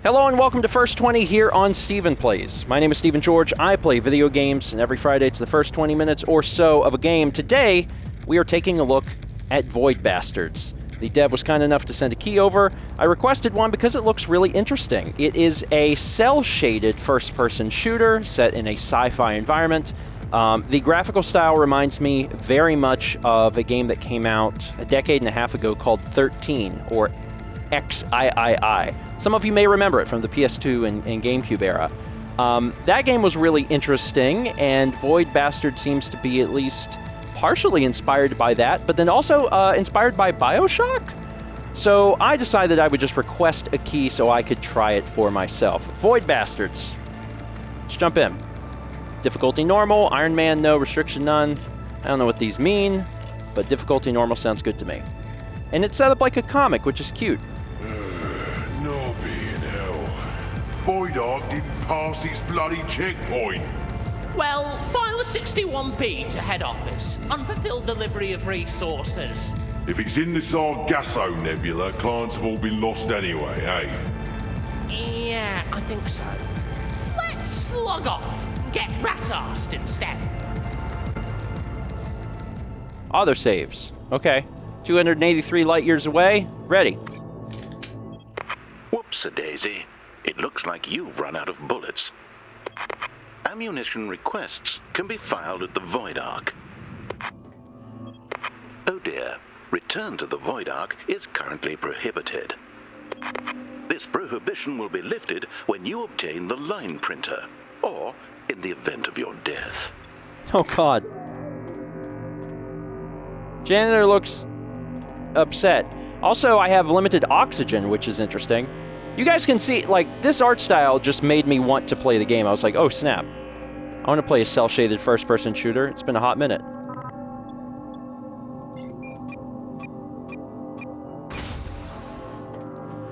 Hello and welcome to First 20 here on Stephen Plays. My name is Stephen George. I play video games, and every Friday it's the first 20 minutes or so of a game. Today, we are taking a look at Void Bastards. The dev was kind enough to send a key over. I requested one because it looks really interesting. It is a cel-shaded first-person shooter set in a sci-fi environment. The graphical style reminds me very much of a game that came out a decade and a half ago called 13, or XIII. Some of you may remember it from the PS2 and GameCube era. That game was really interesting, and Void Bastard seems to be at least partially inspired by that, but then also inspired by BioShock? So I decided I would just request a key so I could try it for myself. Void Bastards. Let's jump in. Difficulty normal, Iron Man no, restriction none. I don't know what these mean, but difficulty normal sounds good to me. And it's set up like a comic, which is cute. No being hell. Void Ark didn't pass its bloody checkpoint. Well, file a 61B to head office. Unfulfilled delivery of resources. If it's in the Sargasso Nebula, clients have all been lost anyway, hey? Yeah, I think so. Let's log off and get rat-arsed instead. Autosaves. Okay. 283 light years away. Ready. Whoops-a-daisy. It looks like you've run out of bullets. Ammunition requests can be filed at the Void Ark. Oh dear. Return to the Void Ark is currently prohibited. This prohibition will be lifted when you obtain the line printer, or in the event of your death. Oh, God. Janitor looks upset. Also, I have limited oxygen, which is interesting. You guys can see, like, this art style just made me want to play the game. I was like, oh, snap. I want to play a cel-shaded first-person shooter. It's been a hot minute.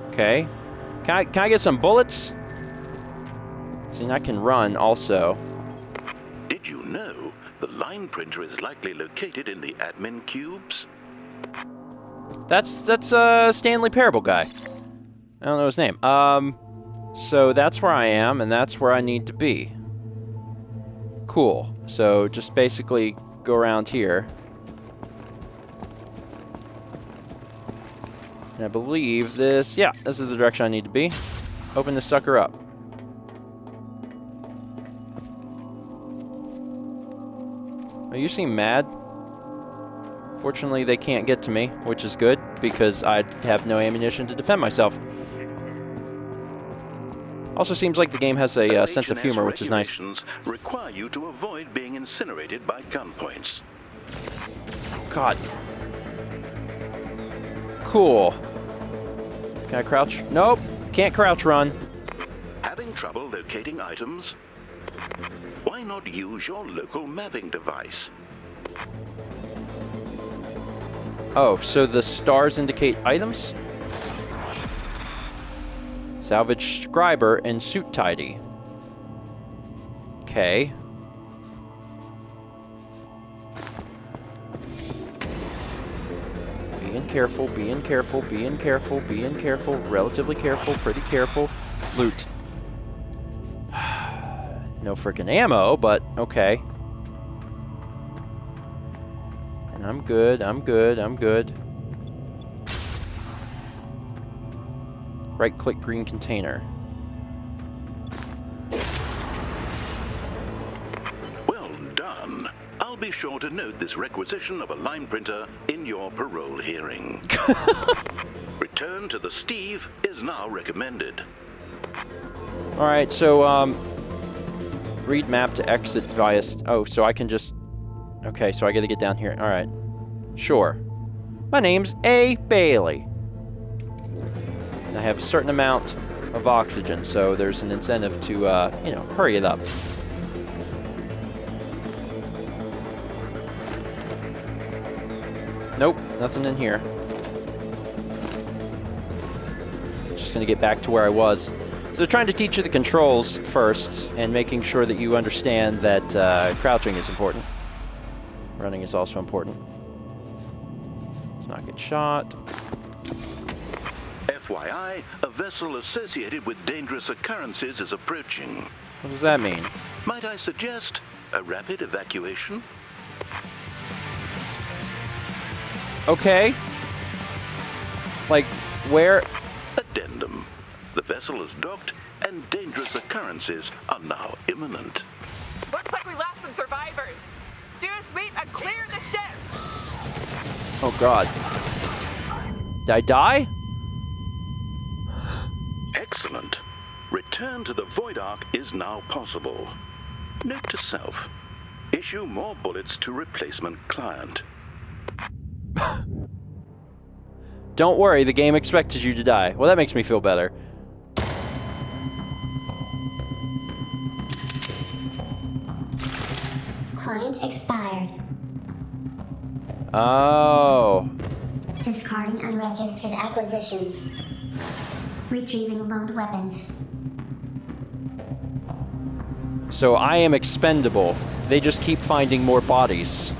Okay. Can I get some bullets? See, and I can run also. Did you know the line printer is likely located in the admin cubes? That's Stanley Parable guy. I don't know his name. So that's where I am, and that's where I need to be. Cool. So just basically go around here. And I believe this, yeah, this is the direction I need to be. Open this sucker up. Oh, you seem mad. Fortunately, they can't get to me, which is good, because I have no ammunition to defend myself. Also seems like the game has a sense of humor, which is nice. Require you to avoid being incinerated by gunpoints. God. Cool. Can I crouch? Nope. Can't crouch run. Having trouble locating items? Why not use your local mapping device? Oh, so the stars indicate items? Salvage scriber and suit tidy. Okay. Being careful, being careful, being careful, being careful, relatively careful, pretty careful. Loot. No frickin' ammo, but okay. And I'm good, I'm good, I'm good. Right-click green container. Well done. I'll be sure to note this requisition of a line printer in your parole hearing. Return to the Steve is now recommended. Alright, so, read map to exit via... Oh, so I can just... Okay, so I gotta get down here. Alright. Sure. My name's A. Bailey. And I have a certain amount of oxygen, so there's an incentive to, you know, hurry it up. Nope, nothing in here. Just gonna get back to where I was. So they're trying to teach you the controls first, and making sure that you understand that crouching is important. Running is also important. Let's not get shot. FYI, a vessel associated with dangerous occurrences is approaching. What does that mean? Might I suggest a rapid evacuation? Okay. Like, where? Addendum. The vessel is docked and dangerous occurrences are now imminent. Looks like we lost some survivors. Do a sweep and clear the ship. Oh, God. Did I die? Excellent. Return to the Void Ark is now possible. Note to self. Issue more bullets to replacement client. Don't worry, the game expected you to die. Well, that makes me feel better. Client expired. Oh. Discarding unregistered acquisitions. Retrieving loaned weapons. So I am expendable. They just keep finding more bodies.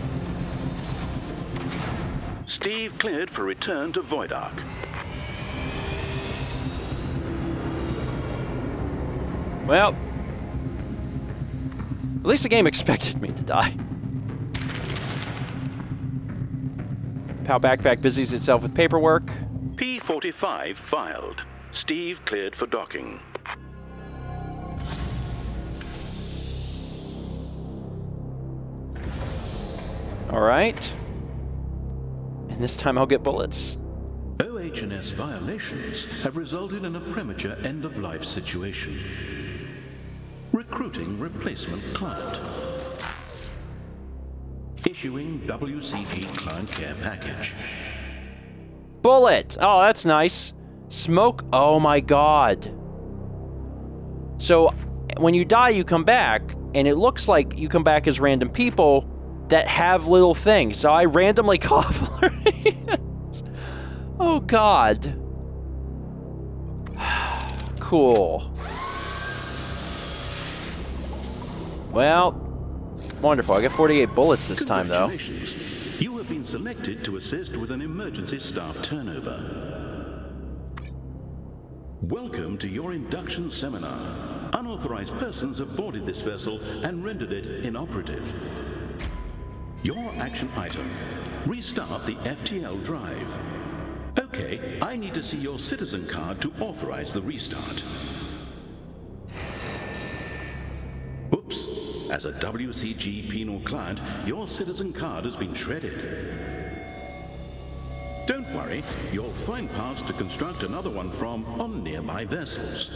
Steve cleared for return to Void Ark. Well, at least the game expected me to die. PAL Backpack busies itself with paperwork. P-45 filed. Steve cleared for docking. All right. And this time I'll get bullets. OH&S violations have resulted in a premature end-of-life situation. Recruiting replacement client. Issuing WCG client care package. Bullet! Oh, that's nice. Smoke. Oh my god. So, when you die, you come back, and it looks like you come back as random people that have little things. So I randomly cough. Oh god. Cool. Well, wonderful. I got 48 bullets this time, though. Congratulations. You have been selected to assist with an emergency staff turnover. Welcome to your induction seminar. Unauthorized persons have boarded this vessel and rendered it inoperative. Your action item: restart the FTL drive. Okay, I need to see your citizen card to authorize the restart. Oops. As a WCG penal client, your citizen card has been shredded. Don't worry, you'll find parts to construct another one from on nearby vessels.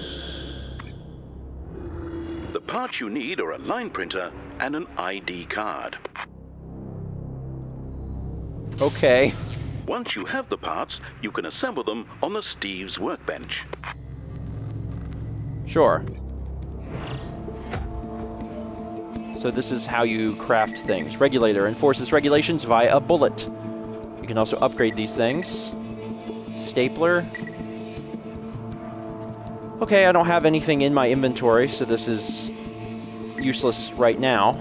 The parts you need are a line printer and an ID card. Okay. Once you have the parts, you can assemble them on the Steve's workbench. Sure. So this is how you craft things. Regulator enforces regulations via a bullet. You can also upgrade these things. Stapler. Okay, I don't have anything in my inventory, so this is useless right now.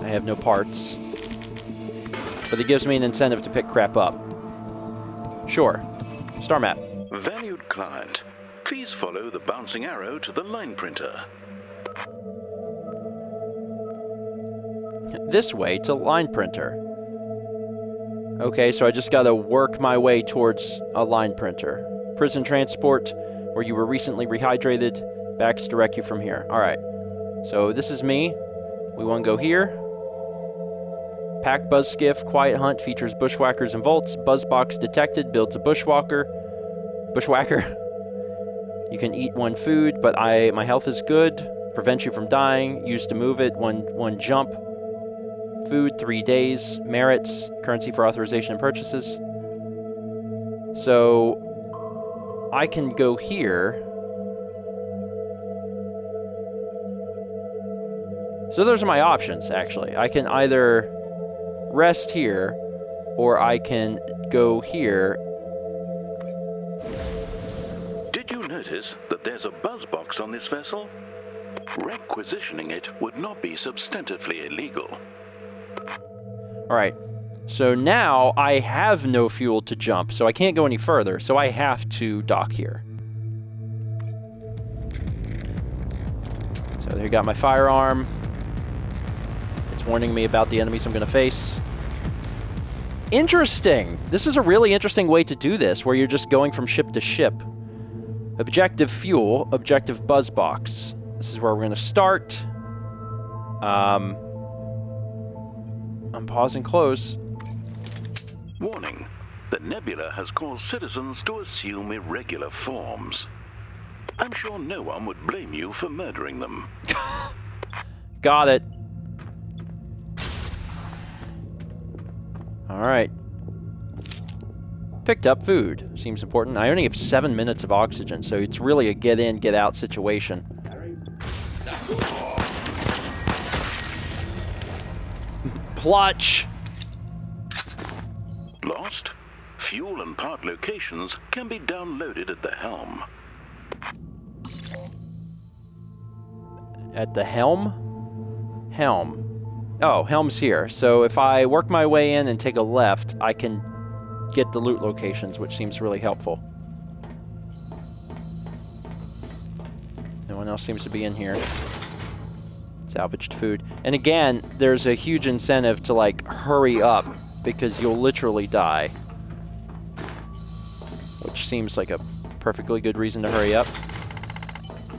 I have no parts. But it gives me an incentive to pick crap up. Sure. Star map. Valued client, please follow the bouncing arrow to the line printer. This way to line printer. Okay, so I just gotta work my way towards a line printer. Prison transport, where you were recently rehydrated. Backs direct you from here. Alright. So this is me. We wanna go here. Pack Buzz Skiff, Quiet Hunt, features bushwhackers and vaults. Buzzbox detected, builds a bushwhacker. You can eat one food, but my health is good. Prevents you from dying. Used to move it, one jump. Food, 3 days. Merits, currency for authorization and purchases. So I can go here. So those are my options, actually. I can either rest here, or I can go here. Did you notice that there's a buzz box on this vessel? Requisitioning it would not be substantively illegal. Alright, So now I have no fuel to jump, so I can't go any further, so I have to dock here. So there you got my firearm. It's warning me about the enemies I'm going to face. Interesting! This is a really interesting way to do this, where you're just going from ship to ship. Objective fuel, objective buzz box. This is where we're going to start. I'm pausing close. Warning. The nebula has caused citizens to assume irregular forms. I'm sure no one would blame you for murdering them. Got it. Alright. Picked up food. Seems important. I only have 7 minutes of oxygen, so it's really a get in, get out situation. Plotch! Lost? Fuel and part locations can be downloaded at the helm. At the helm? Helm. Oh, helm's here. So if I work my way in and take a left, I can get the loot locations, which seems really helpful. No one else seems to be in here. Salvaged food. And again, there's a huge incentive to, like, hurry up, because you'll literally die. Which seems like a perfectly good reason to hurry up.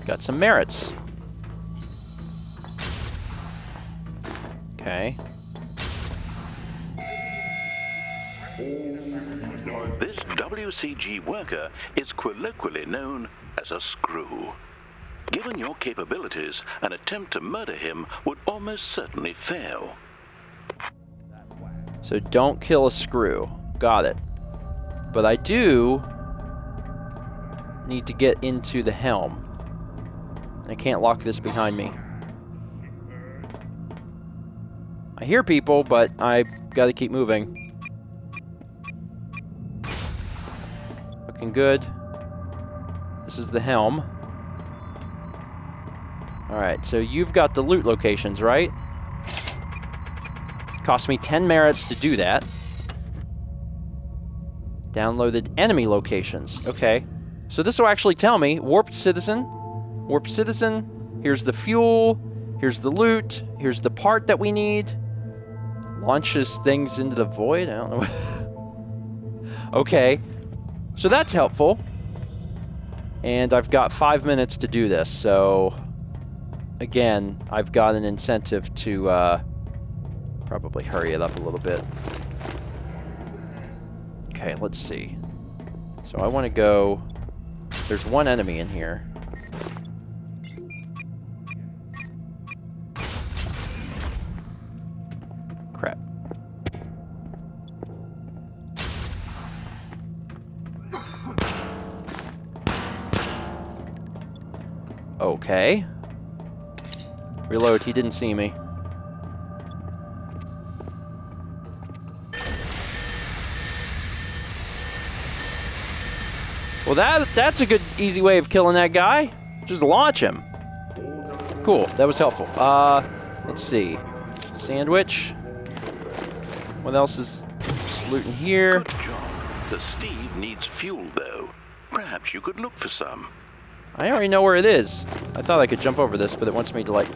Got some merits. Okay. This WCG worker is colloquially known as a screw. Given your capabilities, an attempt to murder him would almost certainly fail. So don't kill a screw. Got it. But I do need to get into the helm. I can't lock this behind me. I hear people, but I gotta keep moving. Looking good. This is the helm. Alright, so you've got the loot locations, right? Cost me 10 merits to do that. Downloaded enemy locations. Okay. So this will actually tell me, warped citizen, here's the fuel, here's the loot, here's the part that we need. Launches things into the void? I don't know. Okay. So that's helpful. And I've got 5 minutes to do this, so again, I've got an incentive to probably hurry it up a little bit. Okay, let's see. So I want to go... There's one enemy in here. Crap. Okay. Reload, he didn't see me. Well, that's a good, easy way of killing that guy. Just launch him. Cool, that was helpful. Let's see. Sandwich. What else is looting here? Good job. The Steve needs fuel, though. Perhaps you could look for some. I already know where it is. I thought I could jump over this, but it wants me to, like,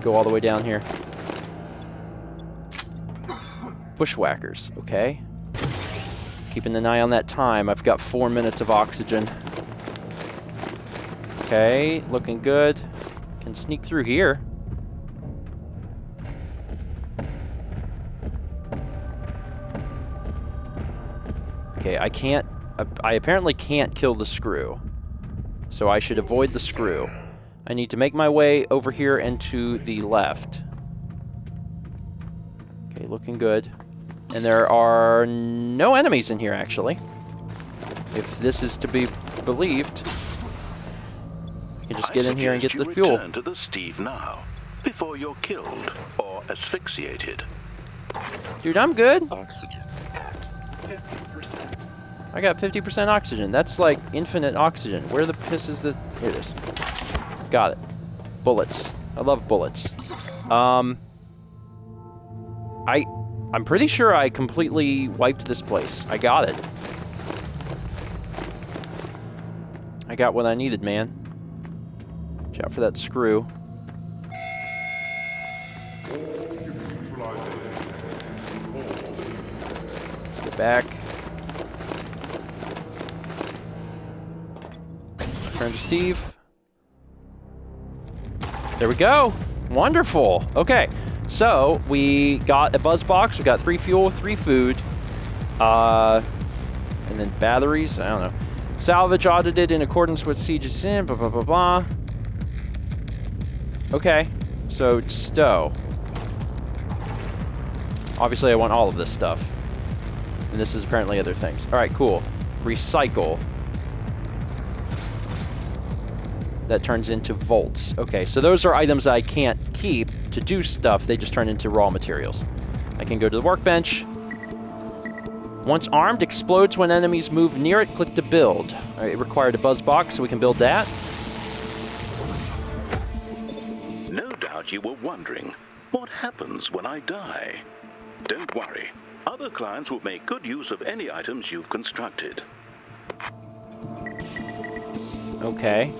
go all the way down here. Bushwhackers, okay. Keeping an eye on that time. I've got 4 minutes of oxygen. Okay, looking good. Can sneak through here. Okay, I apparently can't kill the screw. So I should avoid the screw. I need to make my way over here and to the left. Okay, looking good. And there are no enemies in here, actually. If this is to be believed. I can just get in here and get the fuel. Return to the Steve now, before you're killed or asphyxiated. Dude, I'm good. Oxygen at 50%. I got 50% oxygen. That's like infinite oxygen. Where the piss is the... Here it is. Got it. Bullets. I love bullets. I'm pretty sure I completely wiped this place. I got it. I got what I needed, man. Watch out for that screw. Let's get back. Turn to Steve. There we go. Wonderful. Okay, so we got a buzz box. We got 3 fuel, 3 food, and then batteries. I don't know. Salvage audited in accordance with Siege's sin. Blah blah blah blah. Okay, so stow. Obviously, I want all of this stuff, and this is apparently other things. All right, cool. Recycle. That turns into volts. Okay, so those are items I can't keep to do stuff. They just turn into raw materials. I can go to the workbench. Once armed, explodes when enemies move near it. Click to build. All right, it required a buzz box, so we can build that. No doubt you were wondering, what happens when I die? Don't worry. Other clients will make good use of any items you've constructed. Okay.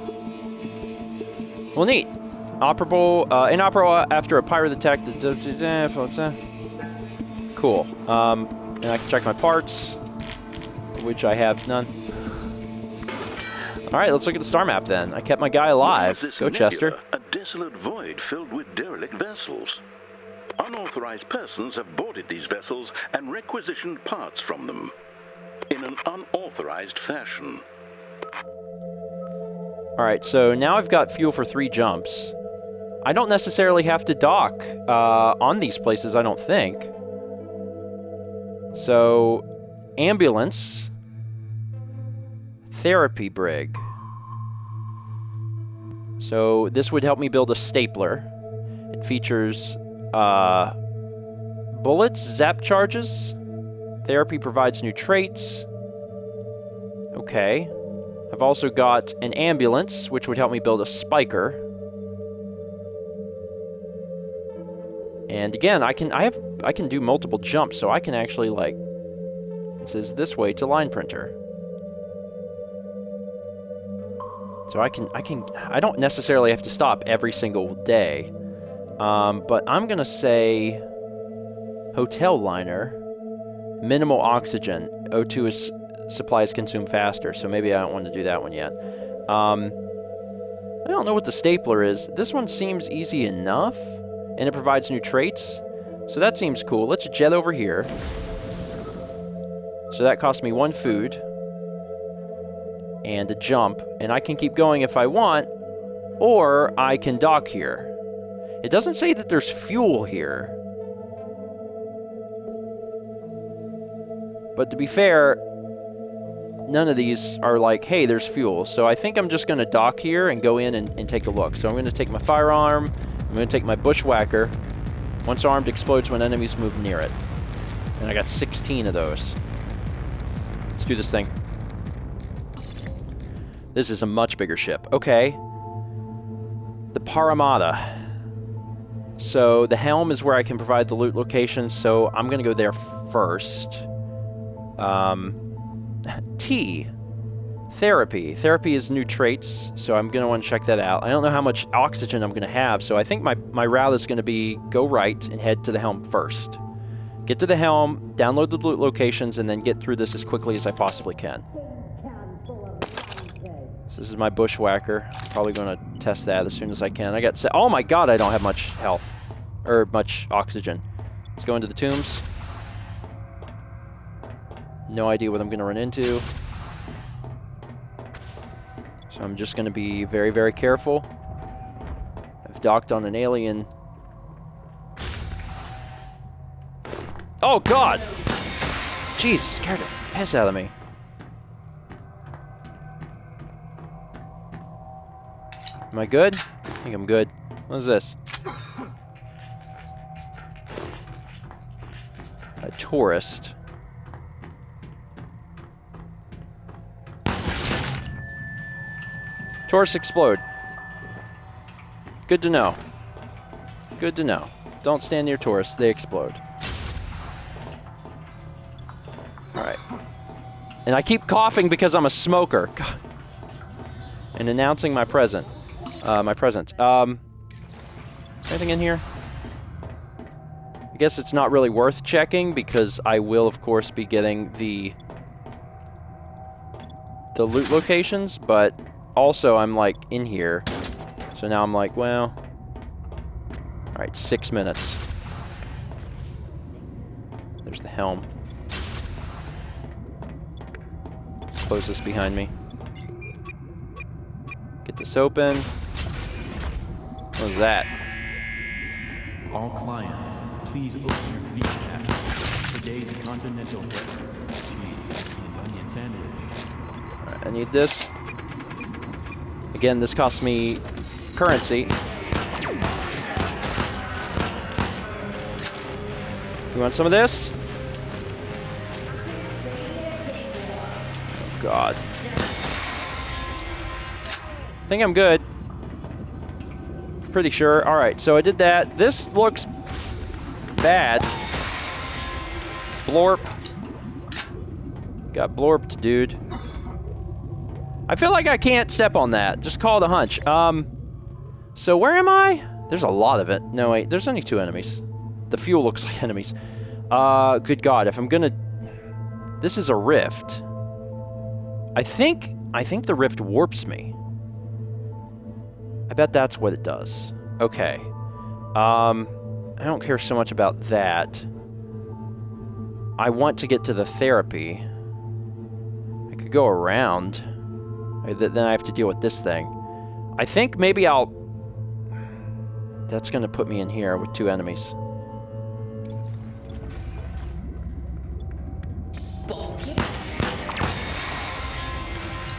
Well, neat. Inoperable after a pirate attack. Cool. And I can check my parts, which I have none. All right, let's look at the star map then. I kept my guy alive. Go, Chester. A desolate void filled with derelict vessels. Unauthorized persons have boarded these vessels and requisitioned parts from them in an unauthorized fashion. All right, so now I've got fuel for 3 jumps. I don't necessarily have to dock on these places, I don't think. So, ambulance, therapy brig. So this would help me build a stapler. It features bullets, zap charges. Therapy provides new traits. Okay. I've also got an ambulance, which would help me build a spiker. And again, I can do multiple jumps, so I can actually, like, it says this way to line printer. So I don't necessarily have to stop every single day. But I'm gonna say hotel liner, minimal oxygen. O2 is supplies consume faster, so maybe I don't want to do that one yet. I don't know what the stapler is. This one seems easy enough, and it provides new traits, so that seems cool. Let's jet over here. So that cost me 1 food and a jump, and I can keep going if I want, or I can dock here. It doesn't say that there's fuel here, but to be fair, none of these are like, hey, there's fuel. So I think I'm just going to dock here and go in and take a look. So I'm going to take my firearm. I'm going to take my bushwhacker. Once armed, explodes when enemies move near it. And I got 16 of those. Let's do this thing. This is a much bigger ship. Okay. The Parramatta. So the helm is where I can provide the loot locations. So I'm going to go there first. T. Therapy. Therapy is new traits, so I'm going to want to check that out. I don't know how much oxygen I'm going to have, so I think my route is going to be go right and head to the helm first. Get to the helm, download the loot locations, and then get through this as quickly as I possibly can. So this is my bushwhacker. Probably going to test that as soon as I can. I got oh my god, I don't have much health. Or much oxygen. Let's go into the tombs. No idea what I'm going to run into. So I'm just going to be very, very careful. I've docked on an alien. Oh, God! Jeez, scared the piss out of me. Am I good? I think I'm good. What is this? A tourist. Tourists explode. Good to know. Good to know. Don't stand near tourists, they explode. And I keep coughing because I'm a smoker. God. And announcing my presence. Anything in here? I guess it's not really worth checking because I will, of course, be getting the loot locations, but also I'm like in here. So now I'm like, well, all right, 6 minutes. There's the helm. Close this behind me. Get this open. What was that? All clients, please open your VCAP. Today's continental breakfast, cheese, and onion sandwich. Alright, I need this. Again, this costs me currency. You want some of this? Oh, God. I think I'm good. Pretty sure. Alright, so I did that. This looks bad. Blorp. Got blorped, dude. I feel like I can't step on that. Just call it a hunch. So where am I? There's a lot of it. No, wait. There's only 2 enemies. The fuel looks like enemies. Good God. If I'm gonna... This is a rift. I think the rift warps me. I bet that's what it does. Okay. I don't care so much about that. I want to get to the therapy. I could go around. Then I have to deal with this thing. I think maybe I'll... That's going to put me in here with 2 enemies.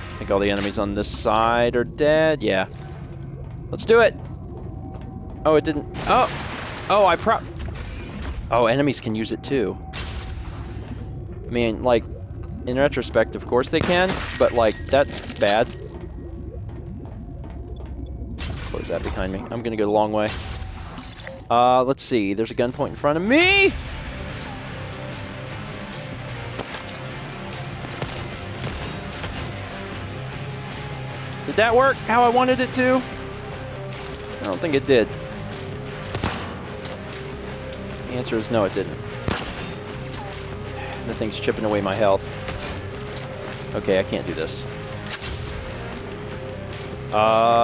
I think all the enemies on this side are dead. Yeah. Let's do it. Oh, it didn't. Oh, oh, enemies can use it too. I mean, like, in retrospect, of course they can, but like, that's bad. Close that behind me. I'm gonna go the long way. Let's see. There's a gunpoint in front of me. Did that work how I wanted it to? I don't think it did. The answer is no, it didn't. The thing's chipping away my health. Okay, I can't do this.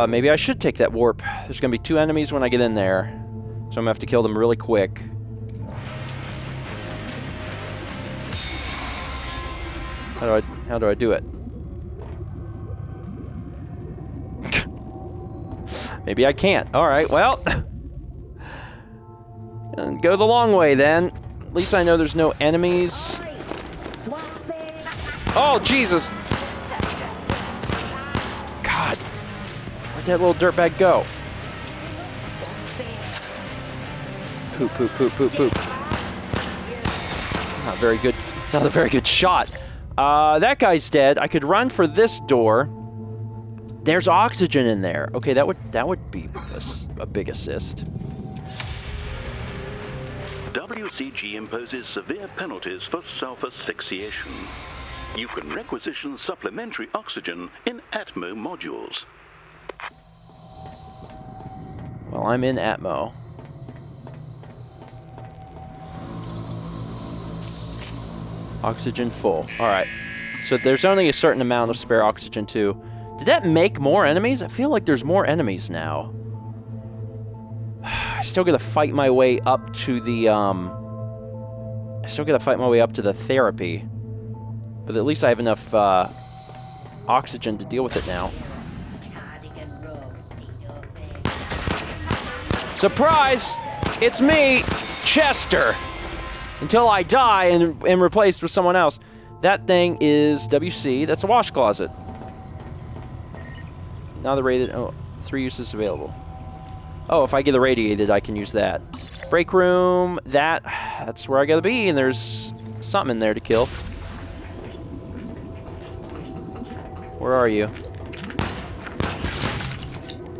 Maybe I should take that warp. There's gonna be 2 enemies when I get in there, so I'm gonna have to kill them really quick. How do I do it? Maybe I can't. All right, well. And go the long way then. At least I know there's no enemies. Oh, Jesus. God. Where'd that little dirtbag go? Poop, poop, poop, poop, poop. Not very good. Not a very good shot. That guy's dead. I could run for this door. There's oxygen in there. Okay, that would be a big assist. WCG imposes severe penalties for self-asphyxiation. You can requisition supplementary oxygen in Atmo modules. Well, I'm in Atmo. Oxygen full. All right. So there's only a certain amount of spare oxygen too. Did that make more enemies? I feel like there's more enemies now. I still gotta fight my way up to the, therapy. But at least I have enough, oxygen to deal with it now. Surprise! It's me, Chester! Until I die and am replaced with someone else. That thing is WC. That's a wash closet. Now the rated... Oh, 3 uses available. Oh, if I get irradiated, I can use that. Break room. That's where I gotta be, and there's something in there to kill. Where are you?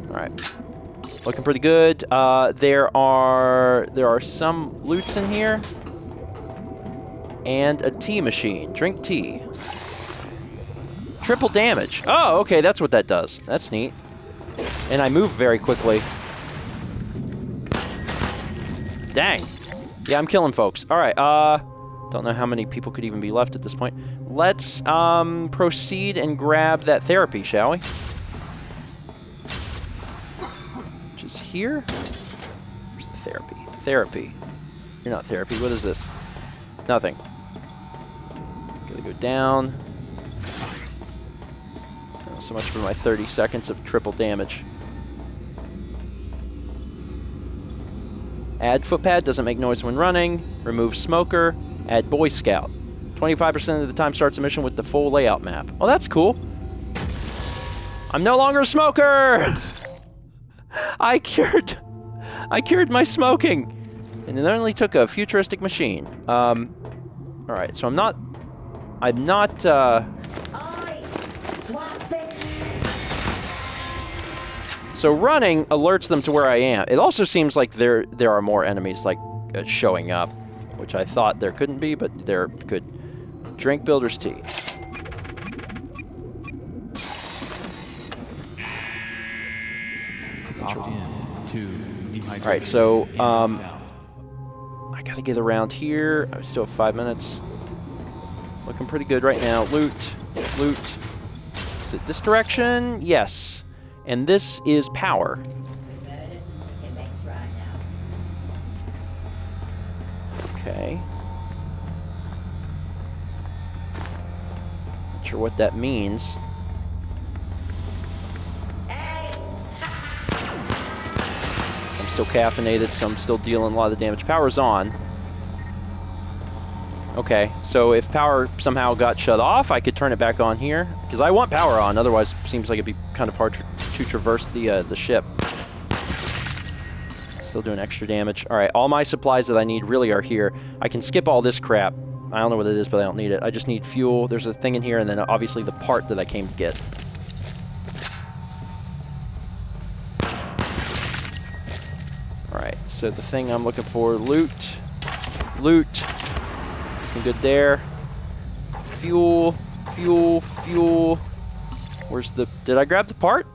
Alright. Looking pretty good. There are some loots in here. And a tea machine. Drink tea. Triple damage. Oh, okay, that's what that does. That's neat. And I move very quickly. Dang. Yeah, I'm killing folks. All right, don't know how many people could even be left at this point. Let's proceed and grab that therapy, shall we? Which is here. Where's the therapy? Therapy. You're not therapy. What is this? Nothing. Gotta go down. Oh, so much for my 30 seconds of triple damage. Add footpad, doesn't make noise when running. Remove smoker. Add Boy Scout. 25% of the time starts a mission with the full layout map. Oh, that's cool. I'm no longer a smoker! I cured my smoking. And it only took a futuristic machine. Alright, so I'm not... So running alerts them to where I am. It also seems like there are more enemies like showing up, which I thought there couldn't be, but there could. Drink Builder's Tea. Alright, so I gotta get around here. I still have 5 minutes. Looking pretty good right now. Loot. Loot. Is it this direction? Yes. And this is power. Okay. Not sure what that means. I'm still caffeinated, so I'm still dealing a lot of the damage. Power's on. Okay, so if power somehow got shut off, I could turn it back on here. Because I want power on, otherwise it seems like it'd be kind of hard to traverse the ship. Still doing extra damage. Alright, all my supplies that I need really are here. I can skip all this crap. I don't know what it is, but I don't need it. I just need fuel. There's a thing in here, and then obviously the part that I came to get. Alright, so the thing I'm looking for, loot. Loot. Looking good there. Fuel. Fuel. Fuel. Where's the... Did I grab the part?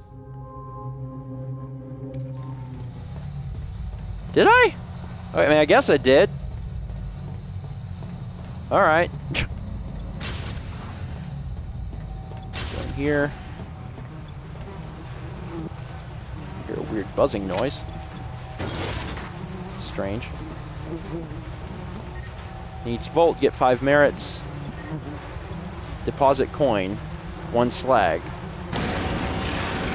Did I? I mean, I guess I did. Alright. Down here. I hear a weird buzzing noise. Strange. Needs Volt, get 5 merits. Deposit coin, 1 slag.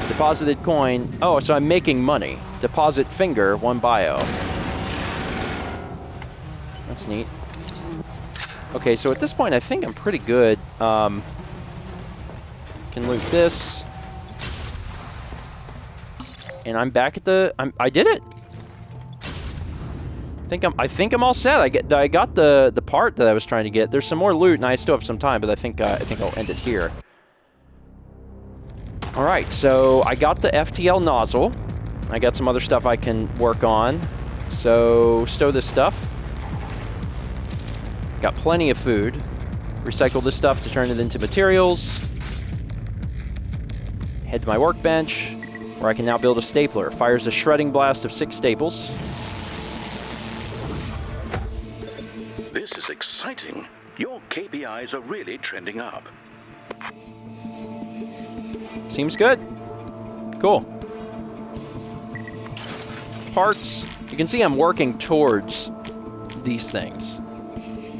Deposited coin. Oh, so I'm making money. Deposit finger, 1 bio. That's neat. Okay, so at this point, I think I'm pretty good. Can loot this. And I'm back at the... I did it! I think I'm all set. I got the part that I was trying to get. There's some more loot, and I still have some time, but I think I'll end it here. All right, so I got the FTL nozzle. I got some other stuff I can work on. So stow this stuff. Got plenty of food. Recycle this stuff to turn it into materials. Head to my workbench, where I can now build a stapler. Fires a shredding blast of 6 staples. This is exciting. Your KPIs are really trending up. Seems good. Cool. Parts. You can see I'm working towards these things.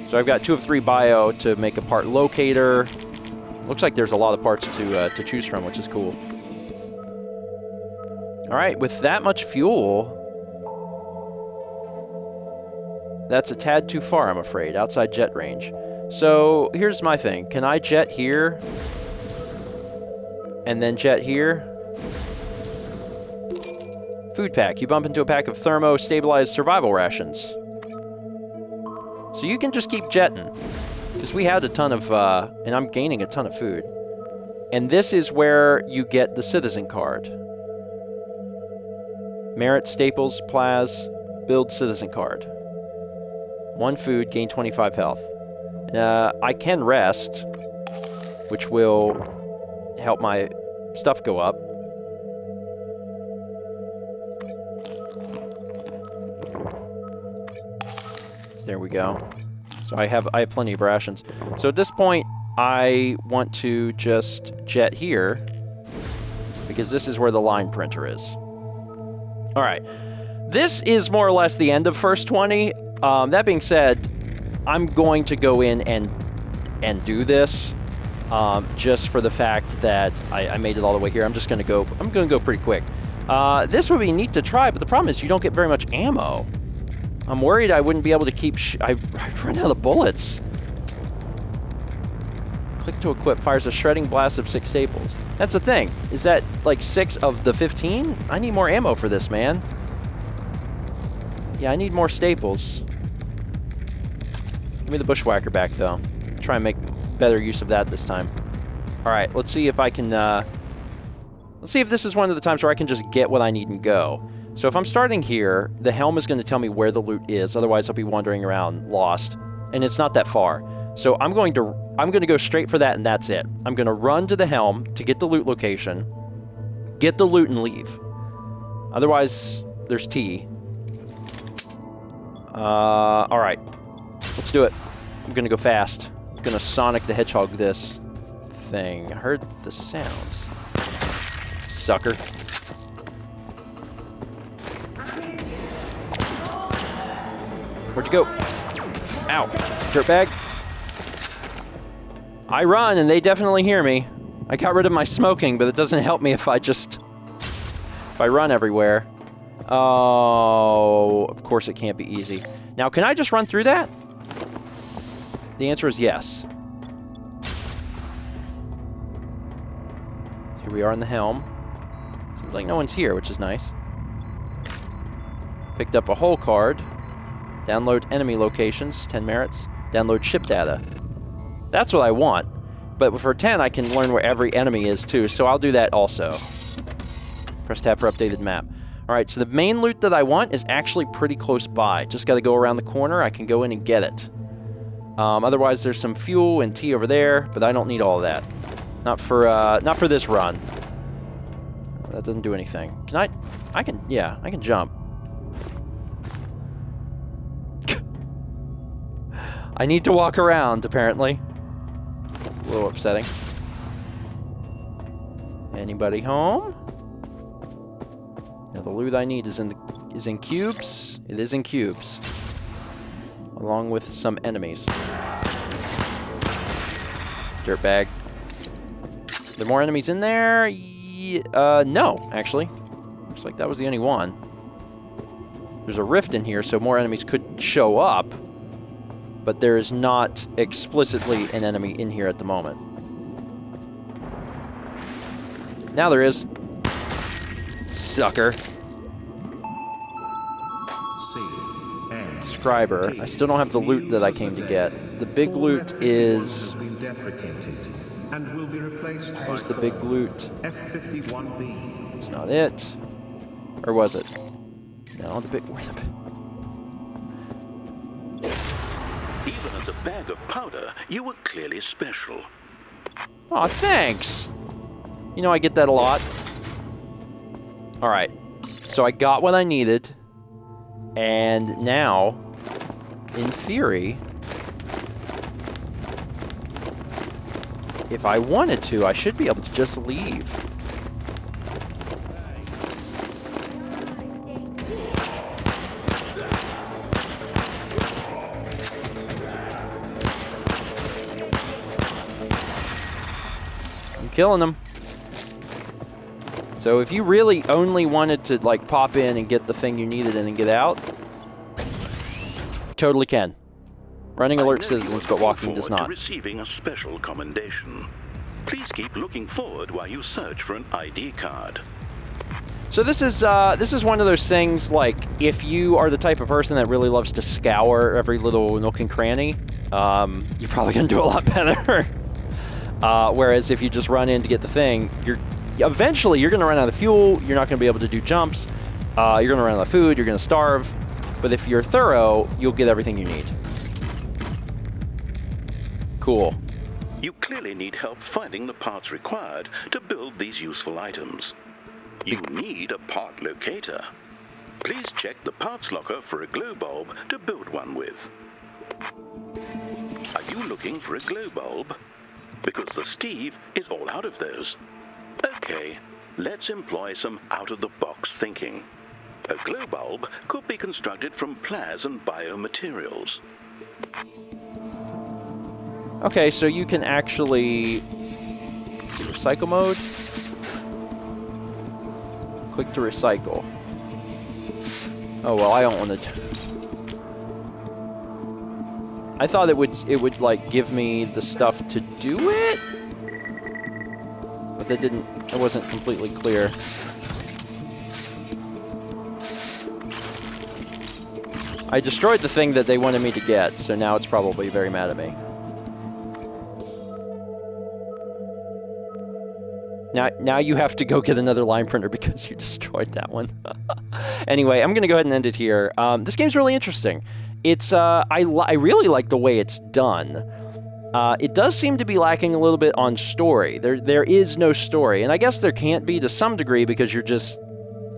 So I've got 2 of 3 bio to make a part locator. Looks like there's a lot of parts to choose from, which is cool. All right, with that much fuel, that's a tad too far, I'm afraid, outside jet range. So here's my thing. Can I jet here? And then jet here? Food pack. You bump into a pack of thermo-stabilized survival rations. So you can just keep jetting. Because we had a ton of, and I'm gaining a ton of food. And this is where you get the citizen card. Merit, staples, plaz, build citizen card. 1 food, gain 25 health. I can rest, which will help my stuff go up. There we go. So I have plenty of rations. So at this point, I want to just jet here because this is where the line printer is. All right. This is more or less the end of First 20. That being said, I'm going to go in and do this just for the fact that I made it all the way here. I'm going to go pretty quick. This would be neat to try, but the problem is you don't get very much ammo. I'm worried I wouldn't be able to keep... I run out of bullets. Click to equip. Fires a shredding blast of 6 staples. That's the thing. Is that like 6 of the 15? I need more ammo for this, man. Yeah, I need more staples. Give me the bushwhacker back, though. Try and make better use of that this time. All right, let's see if I can... let's see if this is one of the times where I can just get what I need and go. So if I'm starting here, the helm is going to tell me where the loot is. Otherwise, I'll be wandering around lost. And it's not that far. So I'm going to go straight for that, and that's it. I'm going to run to the helm to get the loot location, get the loot, and leave. Otherwise, there's T. All right. Let's do it. I'm going to go fast. I'm going to Sonic the Hedgehog this thing. I heard the sounds. Sucker. Where'd you go? Ow. Dirtbag. I run, and they definitely hear me. I got rid of my smoking, but it doesn't help me if I run everywhere. Oh, of course it can't be easy. Now, can I just run through that? The answer is yes. Here we are in the helm. Seems like no one's here, which is nice. Picked up a whole card. Download enemy locations, 10 merits. Download ship data. That's what I want. But for 10, I can learn where every enemy is, too, so I'll do that also. Press tab for updated map. All right, so the main loot that I want is actually pretty close by. Just got to go around the corner. I can go in and get it. Otherwise, there's some fuel and tea over there, but I don't need all of that. Not for this run. That doesn't do anything. Can I can jump. I need to walk around, apparently. A little upsetting. Anybody home? Now the loot I need is in cubes. It is in cubes. Along with some enemies. Dirtbag. Are there more enemies in there? No, actually. Looks like that was the only one. There's a rift in here, so more enemies could show up. But there is not explicitly an enemy in here at the moment. Now there is. Sucker. Subscriber. I still don't have the loot that I came to get. The big loot is... Where's the big loot? It's not it. Or was it? No, the big... Where's the big... Even as a bag of powder, you were clearly special. Aw, thanks! You know, I get that a lot. Alright. So I got what I needed. And now, in theory, if I wanted to, I should be able to just leave. Killing them. So if you really only wanted to like pop in and get the thing you needed and then get out, totally can. Running alert citizens, but walking does not. Receiving a special commendation. Please keep looking forward while you search for an ID card. So this is one of those things like if you are the type of person that really loves to scour every little nook and cranny, you're probably gonna do a lot better. Whereas if you just run in to get the thing, eventually you're going to run out of fuel, you're not going to be able to do jumps, you're going to run out of food, you're going to starve. But if you're thorough, you'll get everything you need. Cool. You clearly need help finding the parts required to build these useful items. You need a part locator. Please check the parts locker for a glow bulb to build one with. Are you looking for a glow bulb? Because the Steve is all out of those. Okay, let's employ some out-of-the-box thinking. A glow bulb could be constructed from plas and biomaterials. Okay, so you can actually... recycle mode? Click to recycle. Oh, well, I don't want to... I thought it would like give me the stuff to do it, but it wasn't completely clear. I destroyed the thing that they wanted me to get, so now it's probably very mad at me. Now you have to go get another line printer because you destroyed that one. Anyway, I'm going to go ahead and end it here. This game's really interesting. It's I really like the way it's done. It does seem to be lacking a little bit on story. There is no story, and I guess there can't be to some degree because you're just,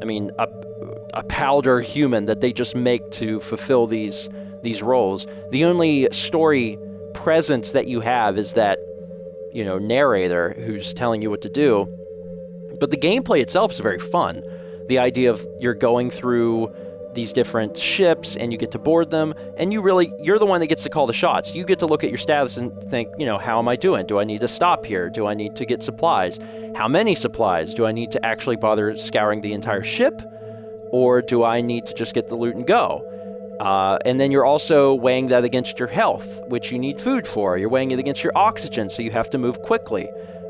I mean, a powder human that they just make to fulfill these roles. The only story presence that you have is that, you know, narrator who's telling you what to do. But the gameplay itself is very fun. The idea of you're going through these different ships and you get to board them, and you're the one that gets to call the shots. You get to look at your status and think, you know, how am I doing? Do I need to stop here? Do I need to get supplies? How many supplies? Do I need to actually bother scouring the entire ship? Or do I need to just get the loot and go? And then you're also weighing that against your health, which you need food for. You're weighing it against your oxygen, so you have to move quickly.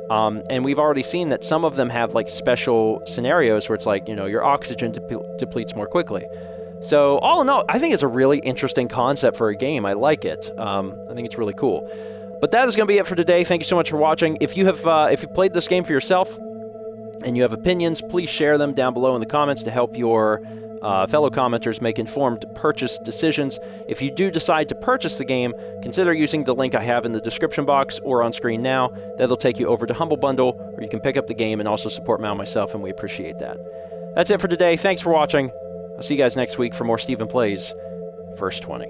And we've already seen that some of them have like special scenarios where it's like, you know, your oxygen depletes more quickly. So all in all, I think it's a really interesting concept for a game. I like it. I think it's really cool. But that is going to be it for today. Thank you so much for watching. If you have if you played this game for yourself and you have opinions, please share them down below in the comments to help your fellow commenters make informed purchase decisions. If you do decide to purchase the game, consider using the link I have in the description box or on screen now. That'll take you over to Humble Bundle, where you can pick up the game and also support Mal and myself, and we appreciate that. That's it for today. Thanks for watching. I'll see you guys next week for more Steven Plays First 20.